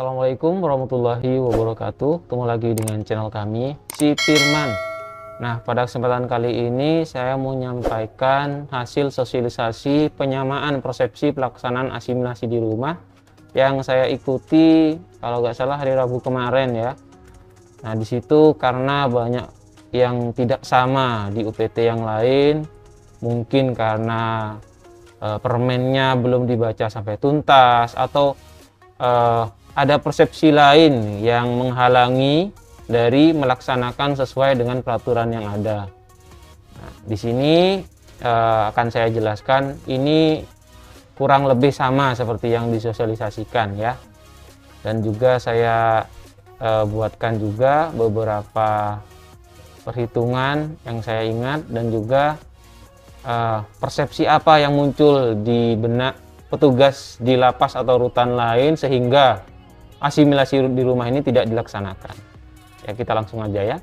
Assalamualaikum warahmatullahi wabarakatuh. Ketemu lagi dengan channel kami, Si Firman. Nah, pada kesempatan kali ini saya mau menyampaikan hasil sosialisasi penyamaan persepsi pelaksanaan asimilasi di rumah yang saya ikuti kalau nggak salah hari Rabu kemarin ya. Nah, di situ karena banyak yang tidak sama di UPT yang lain, mungkin karena permennya belum dibaca sampai tuntas atau ada persepsi lain yang menghalangi dari melaksanakan sesuai dengan peraturan yang ada. Nah, di sini akan saya jelaskan, ini kurang lebih sama seperti yang disosialisasikan ya. Dan juga saya buatkan juga beberapa perhitungan yang saya ingat dan juga persepsi apa yang muncul di benak petugas di lapas atau rutan lain sehingga asimilasi di rumah ini tidak dilaksanakan. Ya, kita langsung aja ya.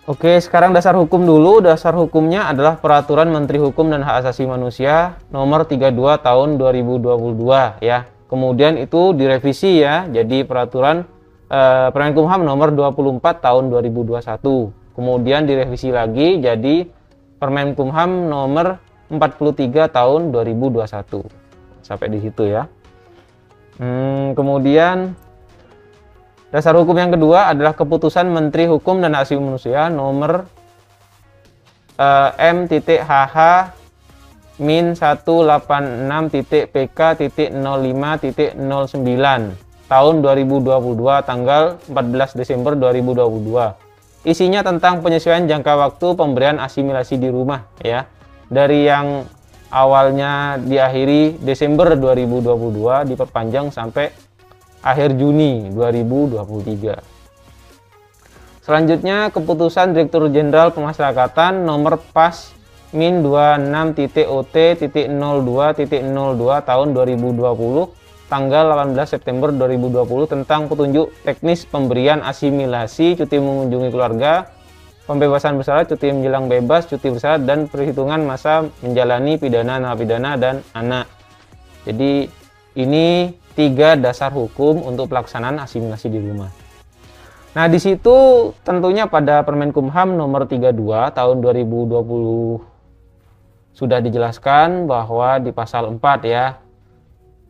Oke, sekarang dasar hukum dulu. Dasar hukumnya adalah Peraturan Menteri Hukum dan Hak Asasi Manusia Nomor 32 Tahun 2022 ya. Kemudian itu direvisi ya, jadi Peraturan Permenkumham Nomor 24 Tahun 2021. Kemudian direvisi lagi jadi Permenkumham Nomor 43 Tahun 2021. Sampai di situ ya. Kemudian dasar hukum yang kedua adalah Keputusan Menteri Hukum dan Hak Asasi Manusia Nomor M.186.PK.05.09 tahun 2022 tanggal 14 Desember 2022. Isinya tentang penyesuaian jangka waktu pemberian asimilasi di rumah ya. Dari yang awalnya diakhiri Desember 2022 diperpanjang sampai akhir Juni 2023. Selanjutnya Keputusan Direktur Jenderal Pemasyarakatan Nomor PAS Min 26.OT.02.02 tahun 2020 tanggal 18 September 2020 tentang petunjuk teknis pemberian asimilasi, cuti mengunjungi keluarga, pembebasan bersyarat, cuti menjelang bebas, cuti bersyarat, dan perhitungan masa menjalani pidana, narapidana, dan anak. Jadi ini 3 dasar hukum untuk pelaksanaan asimilasi di rumah. Nah, di situ tentunya pada Permenkumham Nomor 32 Tahun 2020 sudah dijelaskan bahwa di pasal 4 ya,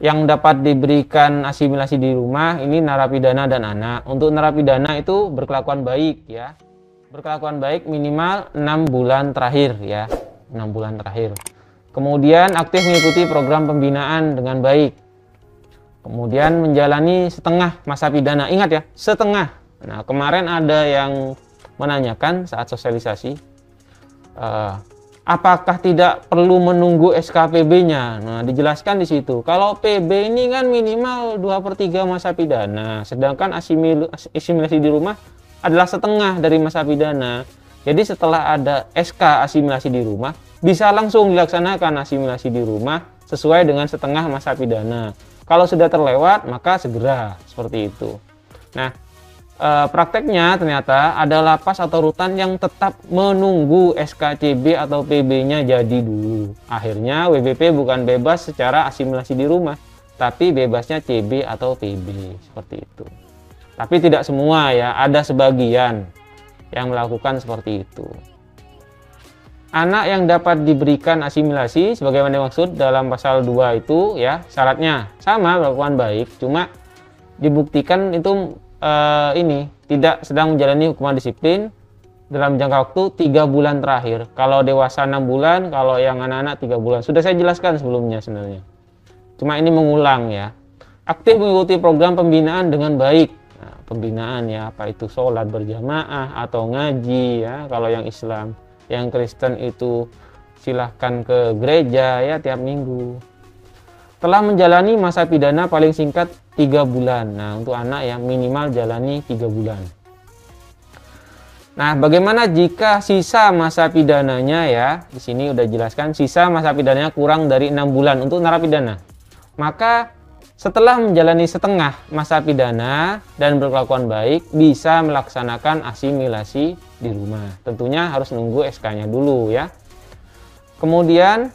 yang dapat diberikan asimilasi di rumah ini narapidana dan anak. Untuk narapidana itu berkelakuan baik ya. Berkelakuan baik minimal 6 bulan terakhir ya, 6 bulan terakhir. Kemudian aktif mengikuti program pembinaan dengan baik. Kemudian menjalani setengah masa pidana. Ingat ya, setengah. Nah, kemarin ada yang menanyakan saat sosialisasi, apakah tidak perlu menunggu SKPB-nya? Nah, dijelaskan di situ. Kalau PB ini kan minimal 2/3 masa pidana, sedangkan asimilasi di rumah adalah setengah dari masa pidana. Jadi setelah ada SK asimilasi di rumah, bisa langsung dilaksanakan asimilasi di rumah sesuai dengan setengah masa pidana. Kalau sudah terlewat, maka segera, seperti itu. Nah, prakteknya ternyata ada lapas atau rutan yang tetap menunggu SKCB atau PB-nya jadi dulu. Akhirnya WBP bukan bebas secara asimilasi di rumah, tapi bebasnya CB atau PB, seperti itu. Tapi tidak semua ya, ada sebagian yang melakukan seperti itu. Anak yang dapat diberikan asimilasi sebagaimana dimaksud dalam pasal 2 itu ya, syaratnya sama, berkelakuan baik, cuma dibuktikan itu ini tidak sedang menjalani hukuman disiplin dalam jangka waktu 3 bulan terakhir. Kalau dewasa 6 bulan, kalau yang anak-anak 3 bulan. Sudah saya jelaskan sebelumnya sebenarnya. Cuma ini mengulang ya. Aktif mengikuti program pembinaan dengan baik. Nah, pembinaan ya, apa itu sholat berjamaah atau ngaji ya, kalau yang Islam. Yang Kristen itu silahkan ke gereja ya tiap minggu. Telah menjalani masa pidana paling singkat 3 bulan. Nah, untuk anak yang minimal jalani 3 bulan. Nah, bagaimana jika sisa masa pidananya ya? Di sini udah jelaskan sisa masa pidananya kurang dari 6 bulan untuk narapidana. Maka setelah menjalani setengah masa pidana dan berkelakuan baik, bisa melaksanakan asimilasi di rumah. Tentunya harus nunggu SK-nya dulu ya. Kemudian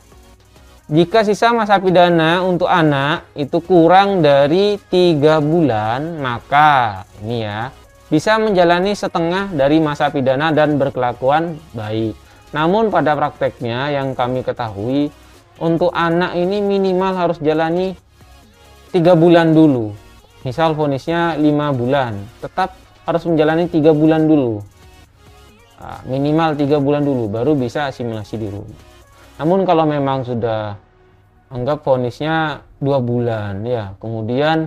Jika sisa masa pidana untuk anak itu kurang dari 3 bulan, maka ini ya, bisa menjalani setengah dari masa pidana dan berkelakuan baik. Namun pada prakteknya yang kami ketahui, untuk anak ini minimal harus jalani 3 bulan dulu. Misal vonisnya 5 bulan, tetap harus menjalani 3 bulan dulu. Nah, minimal 3 bulan dulu, baru bisa asimilasi di rumah. Namun kalau memang sudah anggap vonisnya 2 bulan ya, kemudian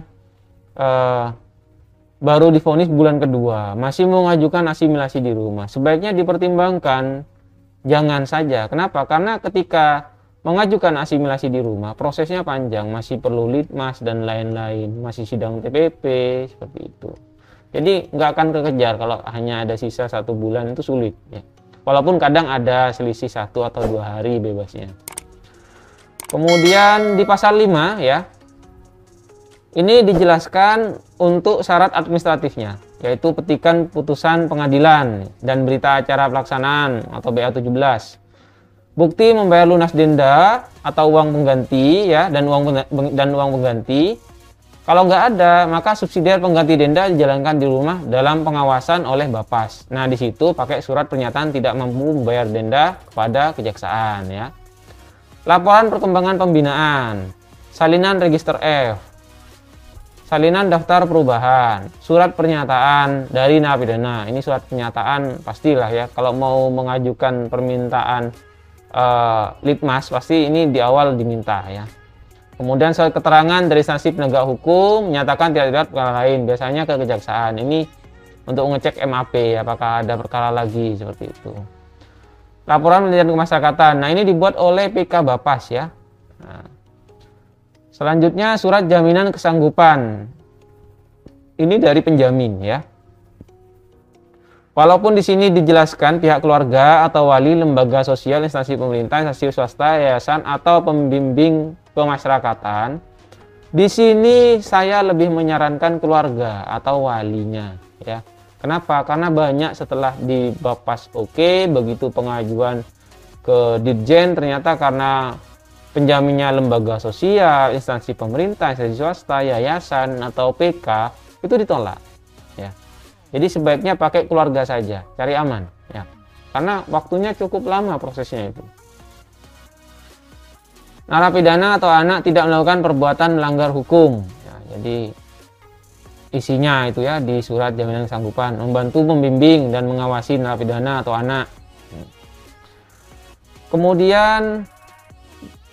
baru divonis bulan kedua, masih mengajukan asimilasi di rumah, sebaiknya dipertimbangkan jangan saja. Kenapa? Karena ketika mengajukan asimilasi di rumah, prosesnya panjang, masih perlu litmas dan lain-lain, masih sidang TPP, seperti itu. Jadi nggak akan kekejar kalau hanya ada sisa 1 bulan, itu sulit ya. Walaupun kadang ada selisih 1 atau 2 hari bebasnya. Kemudian di pasal 5 ya, ini dijelaskan untuk syarat administratifnya, yaitu petikan putusan pengadilan dan berita acara pelaksanaan atau BA 17. Bukti membayar lunas denda atau uang pengganti ya, dan uang pengganti. Kalau nggak ada, maka subsidiar pengganti denda dijalankan di rumah dalam pengawasan oleh Bapas. Nah, di situ pakai surat pernyataan tidak mampu membayar denda kepada kejaksaan ya. Laporan perkembangan pembinaan, salinan register F, salinan daftar perubahan, surat pernyataan dari narapidana. Ini surat pernyataan pastilah ya. Kalau mau mengajukan permintaan litmas, pasti ini di awal diminta ya. Kemudian surat keterangan dari instansi penegak hukum menyatakan tidak terlibat perkara lain, biasanya ke kejaksaan. Ini untuk mengecek MAP, apakah ada perkara lagi, seperti itu. Laporan penelitian kemasyarakatan. Nah, ini dibuat oleh PK Bapas ya. Nah, selanjutnya surat jaminan kesanggupan. Ini dari penjamin ya. Walaupun di sini dijelaskan pihak keluarga atau wali, lembaga sosial, instansi pemerintah, instansi swasta, yayasan atau pembimbing pemasyarakatan, di sini saya lebih menyarankan keluarga atau walinya ya. Kenapa? Karena banyak setelah di Bapas oke, begitu pengajuan ke Dirjen ternyata karena penjaminnya lembaga sosial, instansi pemerintah, instansi swasta, yayasan atau PK itu ditolak ya. Jadi sebaiknya pakai keluarga saja, cari aman ya. Karena waktunya cukup lama prosesnya itu. Narapidana atau anak tidak melakukan perbuatan melanggar hukum ya, jadi isinya itu ya di surat jaminan kesanggupan, membantu membimbing dan mengawasi narapidana atau anak. Kemudian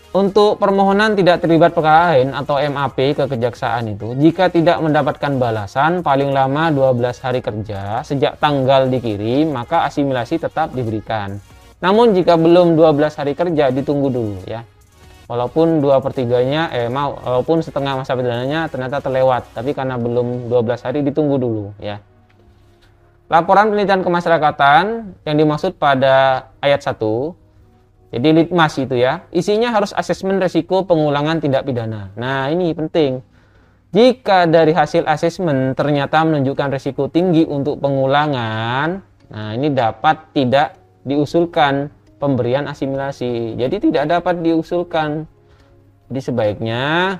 untuk permohonan tidak terlibat perkara lain atau MAP ke kejaksaan itu, jika tidak mendapatkan balasan paling lama 12 hari kerja sejak tanggal dikirim, maka asimilasi tetap diberikan. Namun jika belum 12 hari kerja, ditunggu dulu ya. Walaupun 2/3-nya, walaupun setengah masa pidananya ternyata terlewat, tapi karena belum 12 hari ditunggu dulu ya. Laporan penelitian kemasyarakatan yang dimaksud pada ayat 1, jadi litmas itu ya, isinya harus asesmen resiko pengulangan tindak pidana. Nah, ini penting. Jika dari hasil asesmen ternyata menunjukkan resiko tinggi untuk pengulangan, nah ini dapat tidak diusulkan pemberian asimilasi. Jadi tidak dapat diusulkan. Jadi sebaiknya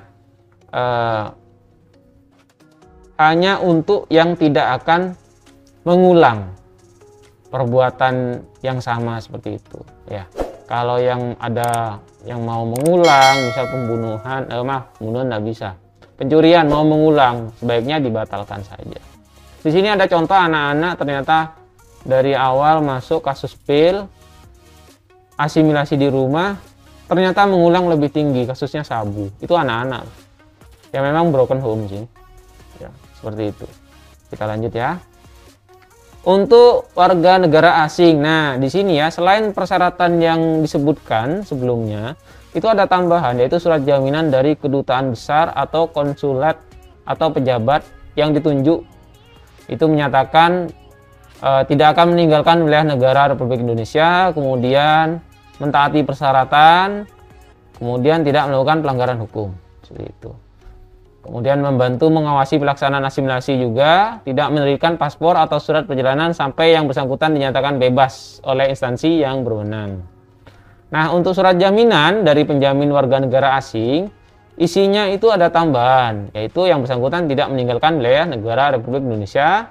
hanya untuk yang tidak akan mengulang perbuatan yang sama seperti itu ya. Kalau yang ada yang mau mengulang, misal pembunuhan, pembunuhan nggak bisa. Pencurian mau mengulang, sebaiknya dibatalkan saja. Di sini ada contoh anak-anak ternyata dari awal masuk kasus pil, asimilasi di rumah, ternyata mengulang lebih tinggi, kasusnya sabu. Itu anak-anak. Ya memang broken home sih. Ya, seperti itu. Kita lanjut ya. Untuk warga negara asing, nah di sini ya selain persyaratan yang disebutkan sebelumnya, itu ada tambahan yaitu surat jaminan dari kedutaan besar atau konsulat atau pejabat yang ditunjuk. Itu menyatakan tidak akan meninggalkan wilayah negara Republik Indonesia, kemudian mentaati persyaratan, kemudian tidak melakukan pelanggaran hukum, seperti itu. Kemudian membantu mengawasi pelaksanaan asimilasi juga, tidak menerbitkan paspor atau surat perjalanan sampai yang bersangkutan dinyatakan bebas oleh instansi yang berwenang. Nah, untuk surat jaminan dari penjamin warga negara asing, isinya itu ada tambahan, yaitu yang bersangkutan tidak meninggalkan wilayah negara Republik Indonesia,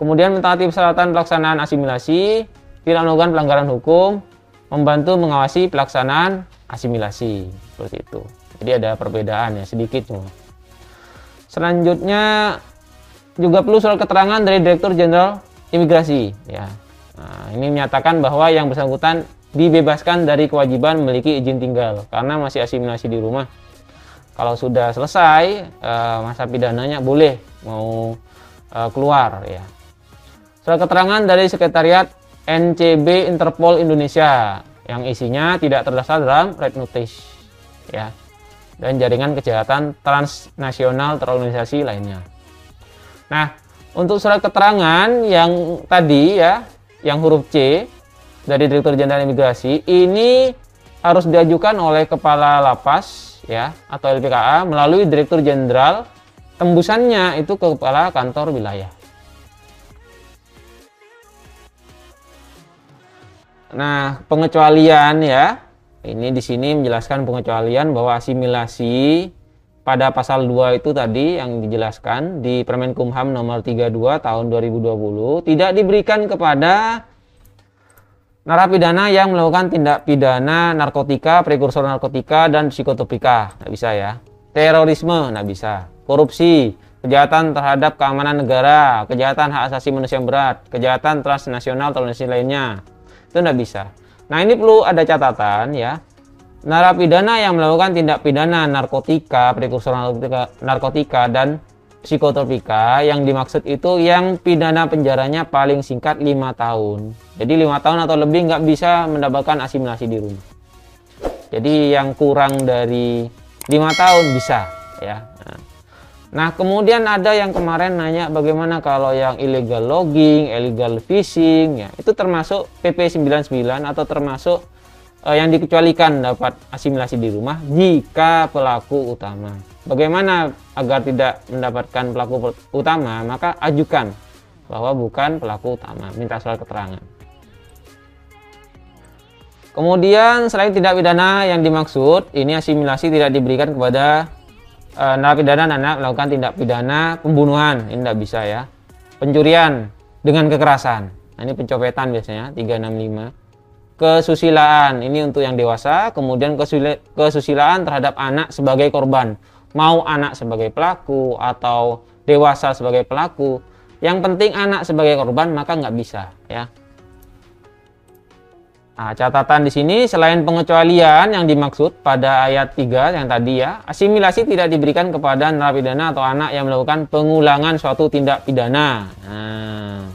kemudian mentaati persyaratan pelaksanaan asimilasi, tidak melakukan pelanggaran hukum, membantu mengawasi pelaksanaan asimilasi, seperti itu. Jadi ada perbedaan ya sedikit cuma. Selanjutnya juga perlu surat keterangan dari Direktur Jenderal Imigrasi ya. Nah, ini menyatakan bahwa yang bersangkutan dibebaskan dari kewajiban memiliki izin tinggal karena masih asimilasi di rumah. Kalau sudah selesai masa pidananya boleh mau keluar ya. Surat keterangan dari Sekretariat NCB Interpol Indonesia yang isinya tidak terdaftar dalam Red Notice ya, dan jaringan kejahatan transnasional terorganisasi lainnya. Nah, untuk surat keterangan yang tadi ya, yang huruf C dari Direktur Jenderal Imigrasi ini harus diajukan oleh Kepala Lapas ya atau LPKA melalui Direktur Jenderal, tembusannya itu ke Kepala Kantor Wilayah. Nah, pengecualian ya, ini di sini menjelaskan pengecualian bahwa asimilasi pada pasal 2 itu tadi yang dijelaskan di Permenkumham nomor 32 tahun 2020 tidak diberikan kepada narapidana yang melakukan tindak pidana narkotika, prekursor narkotika, dan psikotropika, nggak bisa ya. Terorisme, nggak bisa. Korupsi, kejahatan terhadap keamanan negara, kejahatan hak asasi manusia yang berat, kejahatan transnasional terorganisasi lainnya, itu nggak bisa. Nah, ini perlu ada catatan ya. Narapidana yang melakukan tindak pidana narkotika, prekursor narkotika, dan psikotropika yang dimaksud itu yang pidana penjaranya paling singkat 5 tahun. Jadi 5 tahun atau lebih nggak bisa mendapatkan asimilasi di rumah. Jadi yang kurang dari 5 tahun bisa ya. Nah, kemudian ada yang kemarin nanya bagaimana kalau yang illegal logging, illegal fishing ya, itu termasuk PP 99 atau termasuk yang dikecualikan dapat asimilasi di rumah jika pelaku utama. Bagaimana agar tidak mendapatkan pelaku utama? Maka ajukan bahwa bukan pelaku utama, minta surat keterangan. Kemudian selain tindak pidana yang dimaksud, ini asimilasi tidak diberikan kepada narapidana anak melakukan tindak pidana pembunuhan, ini tidak bisa ya. Pencurian dengan kekerasan, nah, ini pencopetan biasanya 365. Kesusilaan, ini untuk yang dewasa. Kemudian kesusilaan terhadap anak sebagai korban, mau anak sebagai pelaku atau dewasa sebagai pelaku, yang penting anak sebagai korban maka nggak bisa ya. Nah, catatan di sini selain pengecualian yang dimaksud pada ayat 3 yang tadi ya, asimilasi tidak diberikan kepada narapidana atau anak yang melakukan pengulangan suatu tindak pidana. Nah,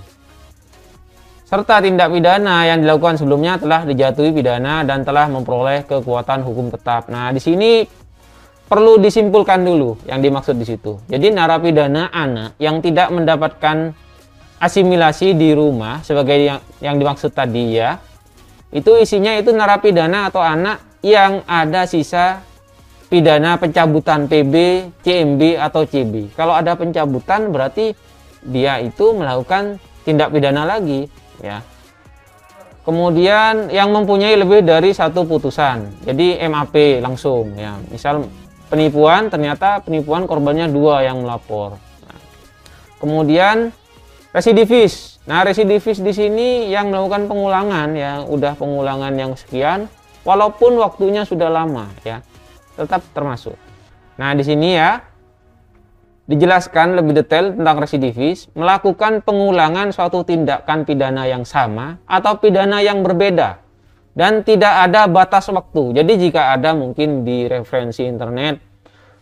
serta tindak pidana yang dilakukan sebelumnya telah dijatuhi pidana dan telah memperoleh kekuatan hukum tetap. Nah, di sini perlu disimpulkan dulu yang dimaksud di situ. Jadi narapidana anak yang tidak mendapatkan asimilasi di rumah sebagai yang dimaksud tadi ya, itu isinya itu narapidana atau anak yang ada sisa pidana pencabutan PB, CMB atau CB. Kalau ada pencabutan berarti dia itu melakukan tindak pidana lagi ya. Kemudian yang mempunyai lebih dari satu putusan, jadi MAP langsung ya. Misal penipuan, ternyata penipuan korbannya 2 yang melapor. Nah, kemudian residivis. Nah, residivis di sini yang melakukan pengulangan ya, udah pengulangan yang sekian walaupun waktunya sudah lama ya, tetap termasuk. Nah, di sini ya dijelaskan lebih detail tentang residivis, melakukan pengulangan suatu tindakan pidana yang sama atau pidana yang berbeda dan tidak ada batas waktu. Jadi jika ada mungkin di referensi internet,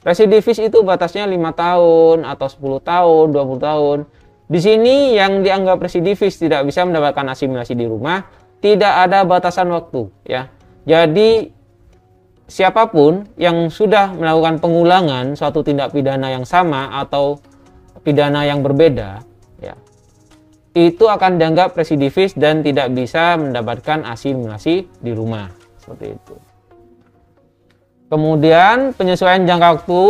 residivis itu batasnya 5 tahun atau 10 tahun, 20 tahun. Di sini yang dianggap residivis tidak bisa mendapatkan asimilasi di rumah, tidak ada batasan waktu ya. Jadi siapapun yang sudah melakukan pengulangan suatu tindak pidana yang sama atau pidana yang berbeda ya, itu akan dianggap residivis dan tidak bisa mendapatkan asimilasi di rumah, seperti itu. Kemudian penyesuaian jangka waktu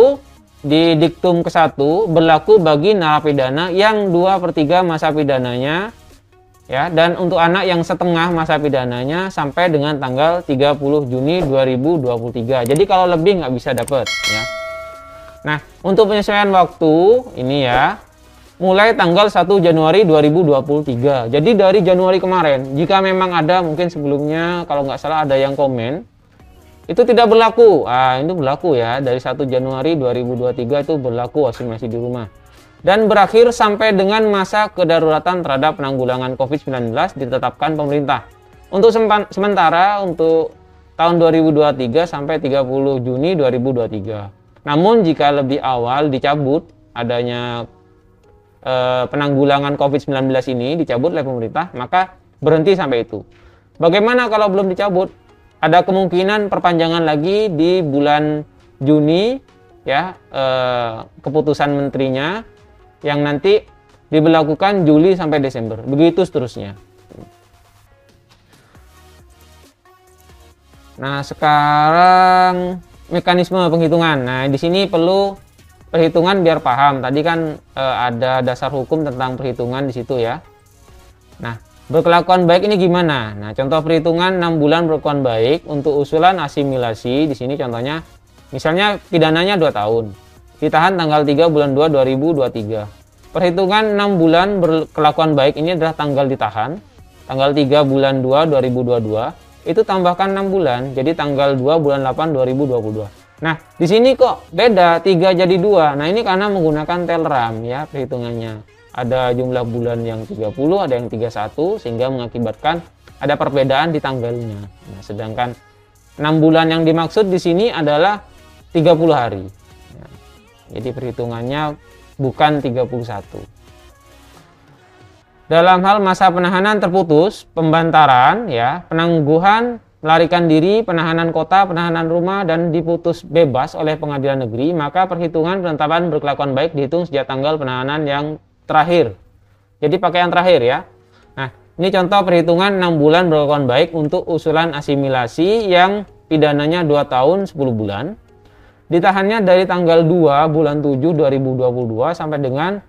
di diktum ke-1 berlaku bagi narapidana yang 2/3 masa pidananya ya, dan untuk anak yang setengah masa pidananya sampai dengan tanggal 30 Juni 2023. Jadi kalau lebih nggak bisa dapat, ya. Nah, untuk penyesuaian waktu ini ya, mulai tanggal 1 Januari 2023. Jadi dari Januari kemarin, jika memang ada mungkin sebelumnya kalau nggak salah ada yang komen, itu tidak berlaku. Ini berlaku ya, dari 1 Januari 2023 itu berlaku asimilasi di rumah. Dan berakhir sampai dengan masa kedaruratan terhadap penanggulangan COVID-19 ditetapkan pemerintah. Untuk sementara untuk tahun 2023 sampai 30 Juni 2023. Namun jika lebih awal dicabut adanya penanggulangan COVID-19 ini dicabut oleh pemerintah, maka berhenti sampai itu. Bagaimana kalau belum dicabut? Ada kemungkinan perpanjangan lagi di bulan Juni, ya, keputusan menterinya yang nanti diberlakukan Juli sampai Desember, begitu seterusnya. Nah, sekarang mekanisme penghitungan. Nah, di sini perlu perhitungan biar paham. Tadi kan ada dasar hukum tentang perhitungan di situ ya. Nah, berkelakuan baik ini gimana? Nah, contoh perhitungan 6 bulan berkelakuan baik untuk usulan asimilasi. Di sini contohnya, misalnya pidananya 2 tahun. Ditahan tanggal 3 bulan 2 2023. Perhitungan 6 bulan berkelakuan baik ini adalah tanggal ditahan. Tanggal 3 bulan 2 2022. Itu tambahkan 6 bulan, jadi tanggal 2 bulan 8 2022. Nah, di sini kok beda 3 jadi 2. Nah, ini karena menggunakan Telram ya perhitungannya. Ada jumlah bulan yang 30, ada yang 31, sehingga mengakibatkan ada perbedaan di tanggalnya. Nah, sedangkan 6 bulan yang dimaksud di sini adalah 30 hari. Ya, jadi perhitungannya bukan 31. Dalam hal masa penahanan terputus, pembantaran, ya, penangguhan, melarikan diri, penahanan kota, penahanan rumah, dan diputus bebas oleh pengadilan negeri, maka perhitungan penetapan berkelakuan baik dihitung sejak tanggal penahanan yang terakhir. Jadi pakai yang terakhir ya. Nah, ini contoh perhitungan 6 bulan berkelakuan baik untuk usulan asimilasi yang pidananya 2 tahun 10 bulan. Ditahannya dari tanggal 2 bulan 7 2022 sampai dengan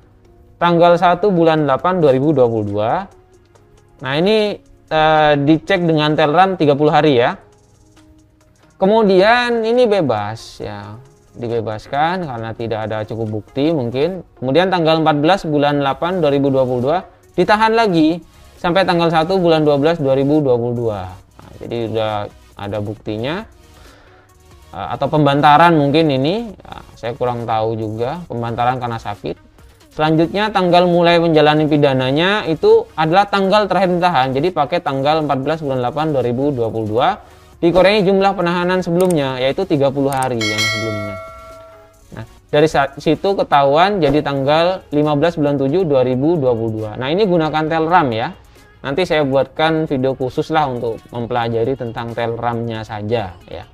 tanggal 1 bulan 8 2022. Nah, ini dicek dengan Telram 30 hari ya. Kemudian ini bebas ya. Dibebaskan karena tidak ada cukup bukti mungkin. Kemudian tanggal 14 bulan 8 2022 ditahan lagi sampai tanggal 1 bulan 12 2022. Nah, jadi sudah ada buktinya. Atau pembantaran mungkin ini, saya kurang tahu juga, pembantaran karena sakit. Selanjutnya tanggal mulai menjalani pidananya itu adalah tanggal terakhir ditahan. Jadi pakai tanggal 14 bulan 8 2022. Dikurangi jumlah penahanan sebelumnya yaitu 30 hari yang sebelumnya. Nah, dari situ ketahuan jadi tanggal 15 bulan 7 2022. Nah, ini gunakan Telram ya. Nanti saya buatkan video khusus lah untuk mempelajari tentang Telramnya saja ya.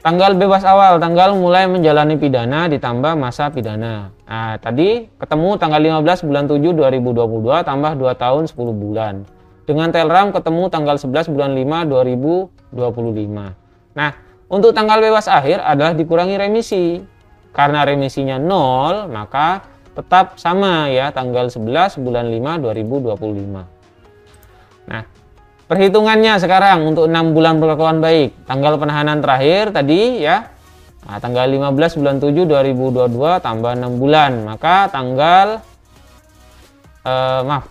Tanggal bebas awal, tanggal mulai menjalani pidana ditambah masa pidana. Nah, tadi ketemu tanggal 15 bulan 7 2022 tambah 2 tahun 10 bulan. Dengan Telram ketemu tanggal 11 bulan 5 2025. Nah, untuk tanggal bebas akhir adalah dikurangi remisi. Karena remisinya 0, maka tetap sama ya, tanggal 11 bulan 5 2025. Nah, perhitungannya sekarang untuk 6 bulan berkelakuan baik. Tanggal penahanan terakhir tadi ya. Nah, tanggal 15 bulan 7 2022 tambah 6 bulan. Maka tanggal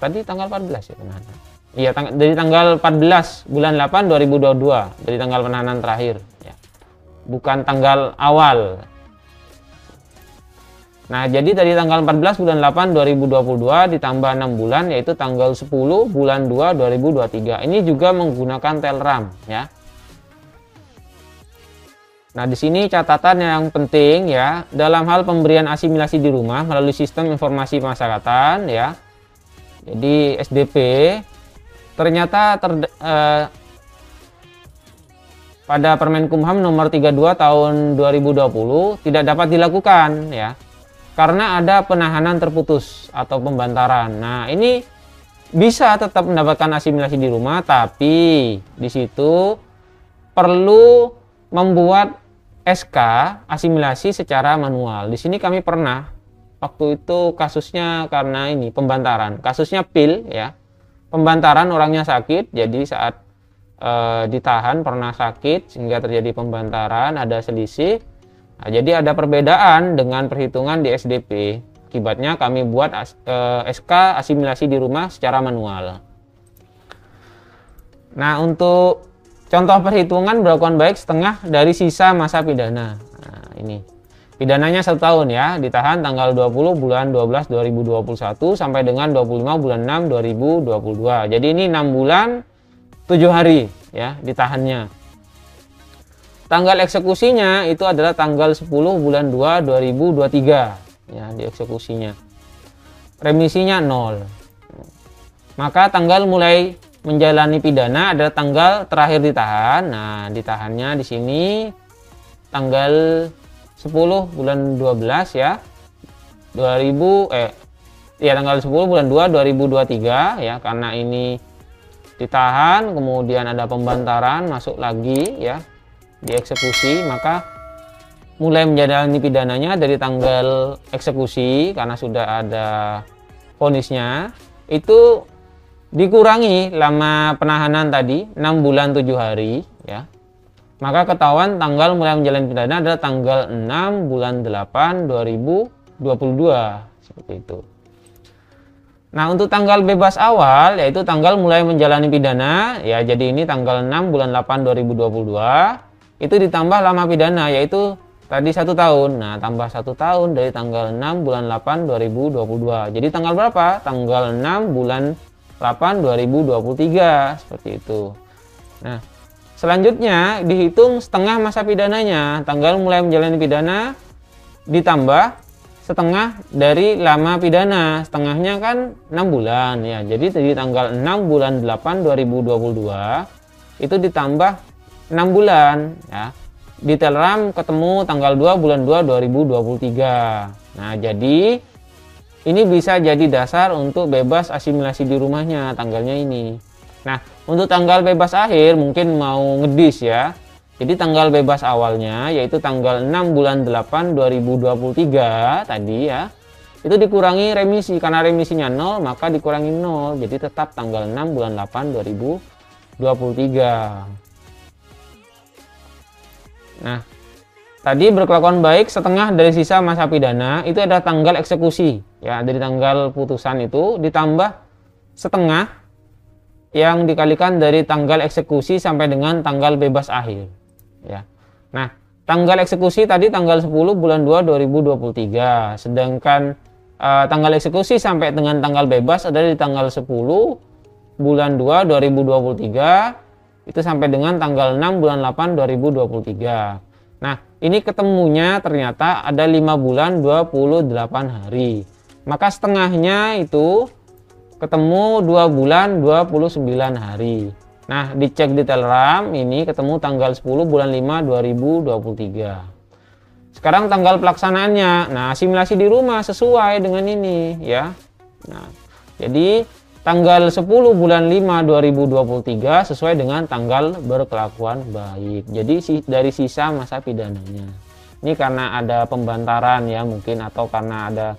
tadi tanggal 14 ya penahanan. Iya, dari tanggal 14 bulan 8 2022 dari tanggal penahanan terakhir ya. Bukan tanggal awal. Nah, jadi dari tanggal 14 bulan 8 2022 ditambah 6 bulan yaitu tanggal 10 bulan 2 2023. Ini juga menggunakan Telram ya. Nah, di sini catatan yang penting ya, dalam hal pemberian asimilasi di rumah melalui sistem informasi pemasyarakatan ya. Jadi SDP ternyata pada Permenkumham nomor 32 tahun 2020 tidak dapat dilakukan ya. Karena ada penahanan terputus atau pembantaran. Nah, ini bisa tetap mendapatkan asimilasi di rumah, tapi di situ perlu membuat SK asimilasi secara manual. Di sini kami pernah waktu itu kasusnya karena ini pembantaran, kasusnya pil ya, pembantaran, orangnya sakit, jadi saat ditahan pernah sakit sehingga terjadi pembantaran, ada selisih. Nah, jadi ada perbedaan dengan perhitungan di SDP. Akibatnya kami buat SK asimilasi di rumah secara manual. Nah, untuk contoh perhitungan berlakuan baik setengah dari sisa masa pidana. Nah, ini. Pidananya 1 tahun ya, ditahan tanggal 20 bulan 12 2021 sampai dengan 25 bulan 6 2022. Jadi ini 6 bulan 7 hari ya ditahannya. Tanggal eksekusinya itu adalah tanggal 10 bulan 2 2023 ya dieksekusinya. Remisinya 0. Maka tanggal mulai menjalani pidana adalah tanggal terakhir ditahan. Nah, ditahannya di sini tanggal 10 bulan 12 ya. Tanggal 10 bulan 2 2023 ya, karena ini ditahan kemudian ada pembantaran masuk lagi ya dieksekusi, maka mulai menjalani pidananya dari tanggal eksekusi karena sudah ada vonisnya itu dikurangi lama penahanan tadi 6 bulan 7 hari ya. Maka ketahuan tanggal mulai menjalani pidana adalah tanggal 6 bulan 8 2022 seperti itu. Nah, untuk tanggal bebas awal yaitu tanggal mulai menjalani pidana ya, jadi ini tanggal 6 bulan 8 2022 itu ditambah lama pidana yaitu tadi 1 tahun. Nah, tambah 1 tahun dari tanggal 6 bulan 8 2022. Jadi tanggal berapa? Tanggal 6 bulan 8 2023 seperti itu. Nah, selanjutnya dihitung setengah masa pidananya. Tanggal mulai menjalani pidana ditambah setengah dari lama pidana. Setengahnya kan 6 bulan ya. Jadi dari tanggal 6 bulan 8 2022 itu ditambah 6 bulan ya. Di Telegram ketemu tanggal 2 bulan 2 2023. Nah, jadi ini bisa jadi dasar untuk bebas asimilasi di rumahnya tanggalnya ini. Nah, untuk tanggal bebas akhir mungkin mau ngedis ya. Jadi tanggal bebas awalnya yaitu tanggal 6 bulan 8 2023 tadi ya. Itu dikurangi remisi, karena remisinya 0 maka dikurangi 0. Jadi tetap tanggal 6 bulan 8 2023. Nah, tadi berkelakuan baik setengah dari sisa masa pidana itu ada tanggal eksekusi ya, dari tanggal putusan itu ditambah setengah yang dikalikan dari tanggal eksekusi sampai dengan tanggal bebas akhir ya. Nah, tanggal eksekusi tadi tanggal 10 bulan 2 2023, sedangkan tanggal eksekusi sampai dengan tanggal bebas ada di tanggal 10 bulan 2 2023 itu sampai dengan tanggal 6 bulan 8 2023. Nah, ini ketemunya ternyata ada 5 bulan 28 hari. Maka setengahnya itu ketemu 2 bulan 29 hari. Nah, dicek di Telegram ini ketemu tanggal 10 bulan 5 2023. Sekarang tanggal pelaksanaannya. Nah, asimilasi di rumah sesuai dengan ini ya. Nah, jadi tanggal 10 bulan 5 2023 sesuai dengan tanggal berkelakuan baik. Jadi dari sisa masa pidananya. Ini karena ada pembantaran ya mungkin, atau karena ada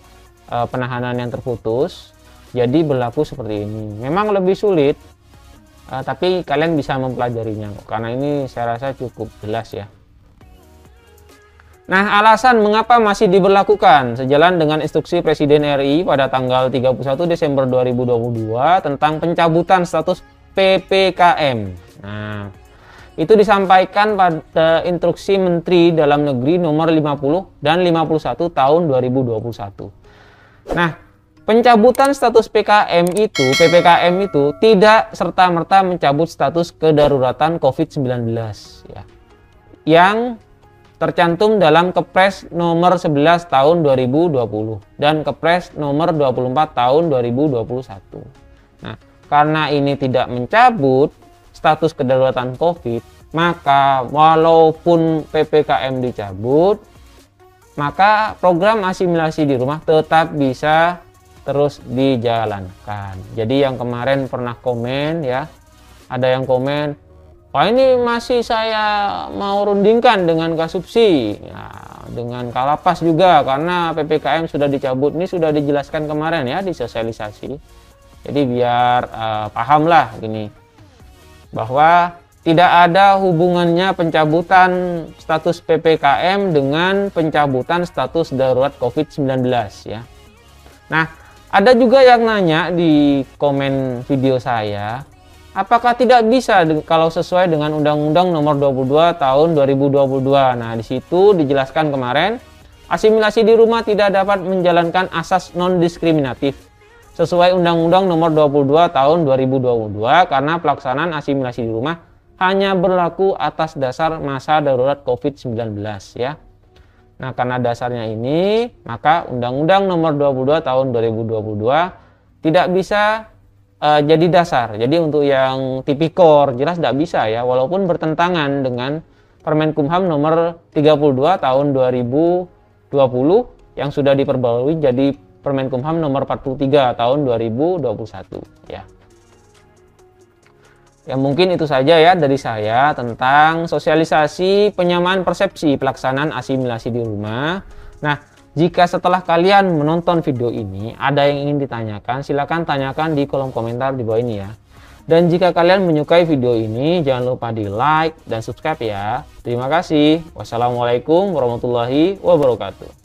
penahanan yang terputus. Jadi berlaku seperti ini. Memang lebih sulit, tapi kalian bisa mempelajarinya kok. Karena ini saya rasa cukup jelas ya. Nah, alasan mengapa masih diberlakukan sejalan dengan instruksi Presiden RI pada tanggal 31 Desember 2022 tentang pencabutan status PPKM. Nah, itu disampaikan pada instruksi Menteri Dalam Negeri nomor 50 dan 51 tahun 2021. Nah, pencabutan status PPKM itu tidak serta-merta mencabut status kedaruratan COVID-19 ya. Yang tercantum dalam Kepres nomor 11 tahun 2020 dan Kepres nomor 24 tahun 2021. Nah, karena ini tidak mencabut status kedaruratan COVID, maka walaupun PPKM dicabut, maka program asimilasi di rumah tetap bisa terus dijalankan. Jadi yang kemarin pernah komen ya, ada yang komen, wah ini masih saya mau rundingkan dengan Kasubsi. Ya, dengan Kalapas juga, karena PPKM sudah dicabut. Ini sudah dijelaskan kemarin ya di sosialisasi. Jadi biar paham lah gini, bahwa tidak ada hubungannya pencabutan status PPKM dengan pencabutan status darurat COVID-19 ya. Nah, ada juga yang nanya di komen video saya, apakah tidak bisa kalau sesuai dengan Undang-Undang Nomor 22 Tahun 2022. Nah, di situ dijelaskan kemarin, asimilasi di rumah tidak dapat menjalankan asas non-diskriminatif sesuai Undang-Undang Nomor 22 Tahun 2022 karena pelaksanaan asimilasi di rumah hanya berlaku atas dasar masa darurat COVID-19 ya. Nah, karena dasarnya ini, maka Undang-Undang Nomor 22 Tahun 2022 tidak bisa jadi dasar. Jadi untuk yang tipikor jelas tidak bisa ya, walaupun bertentangan dengan Permenkumham Nomor 32 Tahun 2020 yang sudah diperbarui jadi Permenkumham Nomor 43 Tahun 2021 ya. Ya mungkin itu saja ya dari saya tentang sosialisasi penyamaan persepsi pelaksanaan asimilasi di rumah. Nah, jika setelah kalian menonton video ini ada yang ingin ditanyakan, silakan tanyakan di kolom komentar di bawah ini ya. Dan jika kalian menyukai video ini, jangan lupa di like dan subscribe ya. Terima kasih. Wassalamualaikum warahmatullahi wabarakatuh.